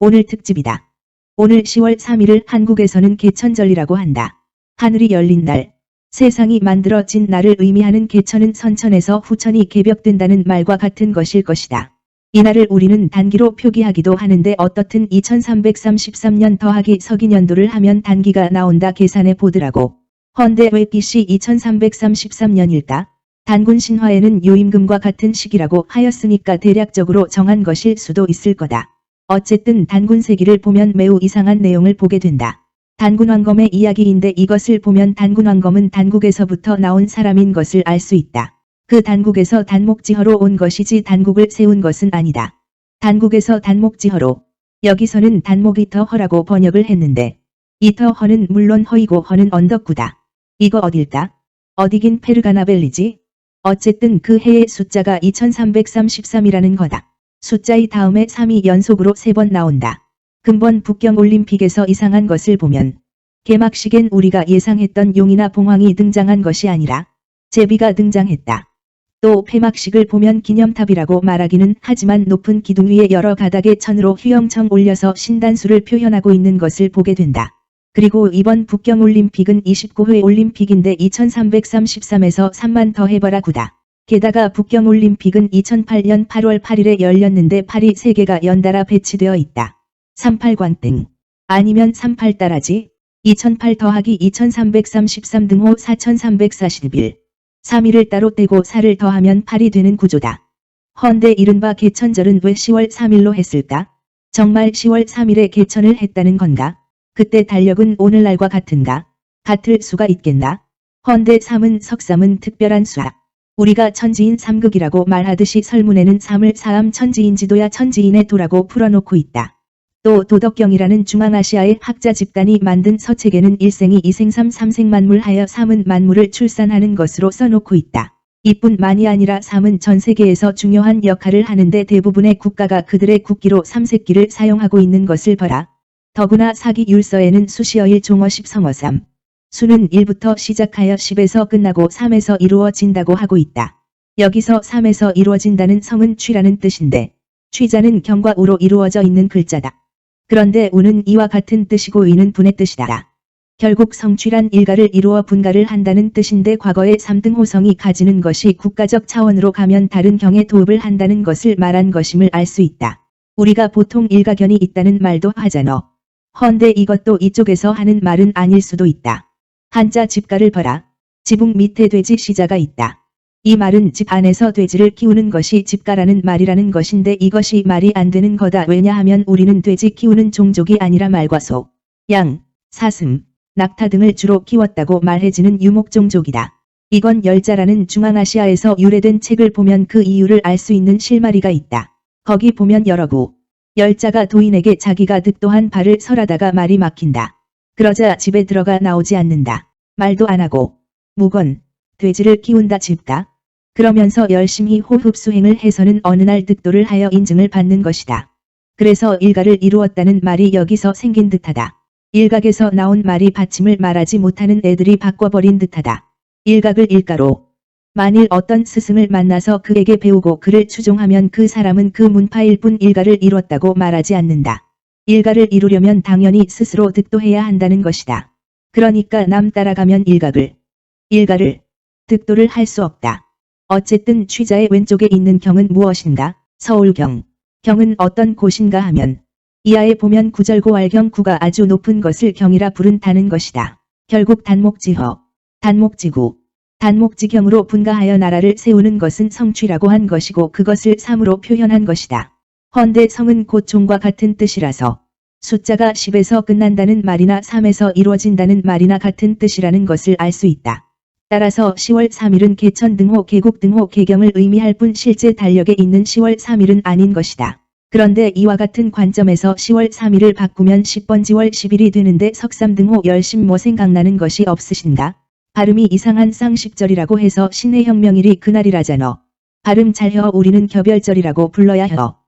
오늘 특집이다. 오늘 10월 3일을 한국에서는 개천절이라고 한다. 하늘이 열린 날, 세상이 만들어진 날을 의미하는 개천은 선천에서 후천이 개벽된다는 말과 같은 것일 것이다. 이날을 우리는 단기로 표기하기도 하는데 어떻든 2333년 더하기 서기년도를 하면 단기가 나온다 계산해 보더라고. 헌데 왜 BC 2333년일까? 단군 신화에는 요임금과 같은 시기라고 하였으니까 대략적으로 정한 것일 수도 있을 거다. 어쨌든 단군 세기를 보면 매우 이상한 내용을 보게 된다. 단군왕검의 이야기인데 이것을 보면 단군왕검은 단국에서부터 나온 사람인 것을 알 수 있다. 그 단국에서 단목지허로 온 것이지 단국을 세운 것은 아니다. 단국에서 단목지허로. 여기서는 단목이 더 허라고 번역을 했는데 이 더 허는 물론 허이고 허는 언덕구다. 이거 어딜까? 어디긴 페르가나벨리지? 어쨌든 그 해의 숫자가 2333이라는 거다. 숫자의 다음에 3이 연속으로 3번 나온다. 근본 북경올림픽에서 이상한 것을 보면 개막식엔 우리가 예상했던 용이나 봉황이 등장한 것이 아니라 제비가 등장했다. 또 폐막식을 보면 기념탑이라고 말하기는 하지만 높은 기둥 위에 여러 가닥의 천으로 휘영청 올려서 신단수를 표현하고 있는 것을 보게 된다. 그리고 이번 북경올림픽은 29회 올림픽인데 2333에서 3만 더 해봐라 구다. 게다가 북경올림픽은 2008년 8월 8일에 열렸는데 8이 3개가 연달아 배치되어 있다. 38광땡. 아니면 38 따라지. 2008 더하기 2333 등호 4341. 3일을 따로 떼고 4를 더하면 8이 되는 구조다. 헌데 이른바 개천절은 왜 10월 3일로 했을까? 정말 10월 3일에 개천을 했다는 건가? 그때 달력은 오늘날과 같은가? 같을 수가 있겠나? 헌데 3은 석삼은 특별한 수학. 우리가 천지인 삼극이라고 말하듯이 설문에는 3을 사암 천지인지도야 천지인의 도라고 풀어놓고 있다. 또 도덕경이라는 중앙아시아의 학자 집단이 만든 서책에는 1생이 2생 3생 만물하여 3은 만물을 출산하는 것으로 써놓고 있다. 이뿐만이 아니라 3은 전 세계에서 중요한 역할을 하는데 대부분의 국가가 그들의 국기로 삼색기를 사용하고 있는 것을 봐라. 더구나 사기율서에는 수시어일 종어십 성어삼. 수는 1부터 시작하여 10에서 끝나고 3에서 이루어진다고 하고 있다. 여기서 3에서 이루어진다는 성은 취라는 뜻인데 취자는 경과 우로 이루어져 있는 글자다. 그런데 우는 이와 같은 뜻이고 의는 분의 뜻이다. 결국 성취란 일가를 이루어 분가를 한다는 뜻인데 과거의 3등호성이 가지는 것이 국가적 차원으로 가면 다른 경에 도읍을 한다는 것을 말한 것임을 알 수 있다. 우리가 보통 일가견이 있다는 말도 하잖아. 헌데 이것도 이쪽에서 하는 말은 아닐 수도 있다. 한자 집가를 봐라. 지붕 밑에 돼지 시자가 있다. 이 말은 집 안에서 돼지를 키우는 것이 집가라는 말이라는 것인데 이것이 말이 안 되는 거다. 왜냐하면 우리는 돼지 키우는 종족이 아니라 말과 소, 양, 사슴, 낙타 등을 주로 키웠다고 말해지는 유목종족이다. 이건 열자라는 중앙아시아에서 유래된 책을 보면 그 이유를 알 수 있는 실마리가 있다. 거기 보면 여러 구, 열자가 도인에게 자기가 득도한 바를 설하다가 말이 막힌다. 그러자 집에 들어가 나오지 않는다. 말도 안 하고 무건 돼지를 키운다 집가. 그러면서 열심히 호흡 수행을 해서는 어느 날 득도를 하여 인증을 받는 것이다. 그래서 일가를 이루었다는 말이 여기서 생긴 듯하다. 일각에서 나온 말이 받침을 말하지 못하는 애들이 바꿔버린 듯하다. 일각을 일가로. 만일 어떤 스승을 만나서 그에게 배우고 그를 추종하면 그 사람은 그 문파일 뿐 일가를 이뤘다고 말하지 않는다. 일가를 이루려면 당연히 스스로 득도해야 한다는 것이다. 그러니까 남 따라가면 일가를 득도를 할 수 없다. 어쨌든 취자의 왼쪽에 있는 경은 무엇인가? 서울경. 경은 어떤 곳인가 하면 이하에 보면 구절고알경 구가 아주 높은 것을 경이라 부른다는 것이다. 결국 단목지허, 단목지구, 단목지경으로 분가하여 나라를 세우는 것은 성취라고 한 것이고 그것을 3으로 표현한 것이다. 헌데 성은 곧 종과 같은 뜻이라서 숫자가 10에서 끝난다는 말이나 3에서 이루어진다는 말이나 같은 뜻이라는 것을 알 수 있다. 따라서 10월 3일은 개천 등호 개국 등호 개경을 의미할 뿐 실제 달력에 있는 10월 3일은 아닌 것이다. 그런데 이와 같은 관점에서 10월 3일을 바꾸면 10번 10월 10일이 되는데 석삼 등호 열심 뭐 생각나는 것이 없으신가? 발음이 이상한 쌍십절이라고 해서 신해혁명일이 그날이라잖아. 발음 잘혀 우리는 겨별절이라고 불러야 혀.